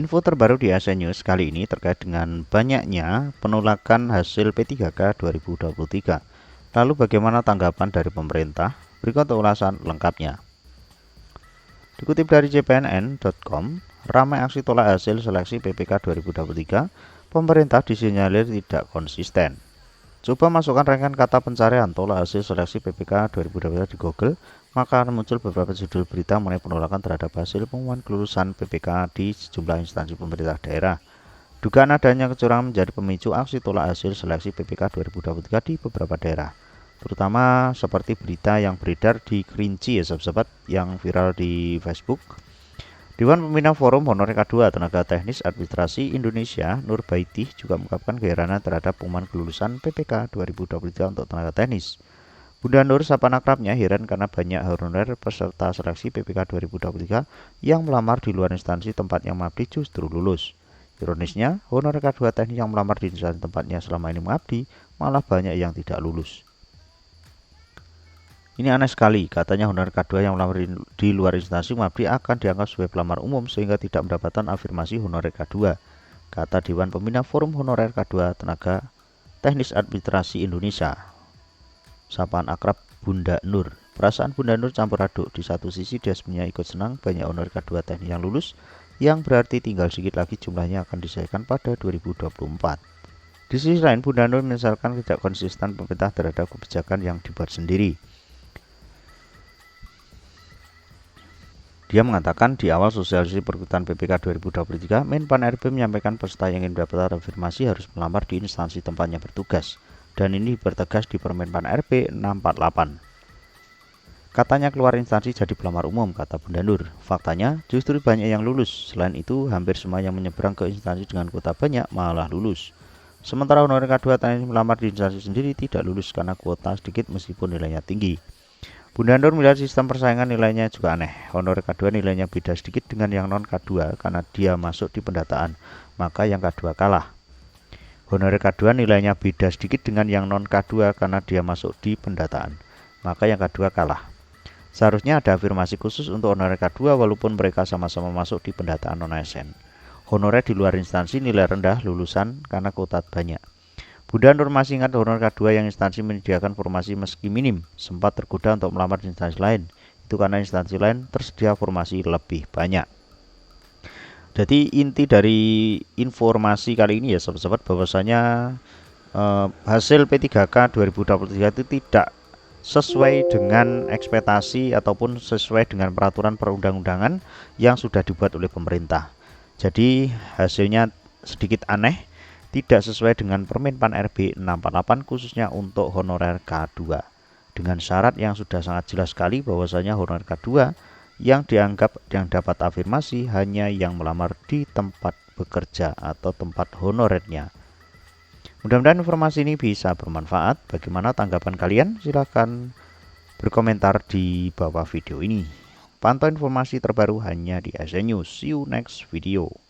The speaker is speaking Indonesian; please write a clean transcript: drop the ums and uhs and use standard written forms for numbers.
Info terbaru di ASN News kali ini terkait dengan banyaknya penolakan hasil P3K 2023. Lalu bagaimana tanggapan dari pemerintah? Berikut ulasan lengkapnya. Dikutip dari jpnn.com, ramai aksi tolak hasil seleksi PPK 2023, pemerintah disinyalir tidak konsisten. Coba masukkan rangkaian kata pencarian tolak hasil seleksi PPK 2023 di Google, maka akan muncul beberapa judul berita mengenai penolakan terhadap hasil pengumuman kelulusan PPK di sejumlah instansi pemerintah daerah. Dugaan adanya kecurangan menjadi pemicu aksi tolak hasil seleksi PPK 2023 di beberapa daerah, terutama seperti berita yang beredar di Kerinci sahabat-sahabat yang viral di Facebook. Dewan Pembina Forum Honorer K2 Tenaga Teknis Administrasi Indonesia Nur Baiti juga mengungkapkan keheranan terhadap pengumuman kelulusan PPK 2023 untuk tenaga teknis. Bunda Nur, sapaan akrabnya, heran karena banyak honorer peserta seleksi PPK 2023 yang melamar di luar instansi tempatnya mengabdi justru lulus. Ironisnya, honorer K2 teknis yang melamar di instansi tempatnya selama ini mengabdi malah banyak yang tidak lulus. Ini aneh sekali, katanya honorer K2 yang melamar di luar instansi mengabdi akan dianggap sebagai pelamar umum sehingga tidak mendapatkan afirmasi honorer K2, kata Dewan Pembina Forum Honorer K2 Tenaga Teknis Administrasi Indonesia. Sapaan akrab Bunda Nur. Perasaan Bunda Nur campur aduk. Di satu sisi dia sebenarnya ikut senang banyak honorer K2 teknis yang lulus, yang berarti tinggal sedikit lagi jumlahnya akan disahkan pada 2024. Di sisi lain, Bunda Nur menyesalkan tidak konsisten pemerintah terhadap kebijakan yang dibuat sendiri. Dia mengatakan di awal sosialisasi perkutan PPK 2023, Menpan RB menyampaikan peserta yang ingin mendapatkan afirmasi harus melamar di instansi tempatnya bertugas. Dan ini bertegas di Permenpan RB 648. Katanya keluar instansi jadi pelamar umum, kata Bunda Nur. Faktanya justru banyak yang lulus. Selain itu, hampir semua yang menyeberang ke instansi dengan kuota banyak malah lulus. Sementara honorer K2 teknis melamar di instansi sendiri tidak lulus karena kuota sedikit meskipun nilainya tinggi. Bunda Nur melihat sistem persaingan nilainya juga aneh. Honorer K2 nilainya beda sedikit dengan yang non K2 karena dia masuk di pendataan, maka yang K2 kalah. Honorer K2 nilainya beda sedikit dengan yang non K2 karena dia masuk di pendataan, maka yang K2 kalah. Seharusnya ada afirmasi khusus untuk honorer K2 walaupun mereka sama-sama masuk di pendataan non ASN. Honorer di luar instansi nilai rendah lulusan karena kuota banyak. Bunda Nur masih ingat honorer K2 yang instansi menyediakan formasi meski minim, sempat tergoda untuk melamar di instansi lain. Itu karena instansi lain tersedia formasi lebih banyak. Jadi inti dari informasi kali ini ya sahabat-sahabat, bahwasanya hasil P3K 2023 itu tidak sesuai dengan ekspektasi ataupun sesuai dengan peraturan perundang-undangan yang sudah dibuat oleh pemerintah. Jadi hasilnya sedikit aneh, tidak sesuai dengan Permenpan RB 648 khususnya untuk honorer K2. Dengan syarat yang sudah sangat jelas sekali bahwasanya honorer K2 yang dianggap yang dapat afirmasi hanya yang melamar di tempat bekerja atau tempat honorernya. Mudah-mudahan informasi ini bisa bermanfaat. Bagaimana tanggapan kalian? Silahkan berkomentar di bawah video ini. Pantau informasi terbaru hanya di ASN News. See you next video.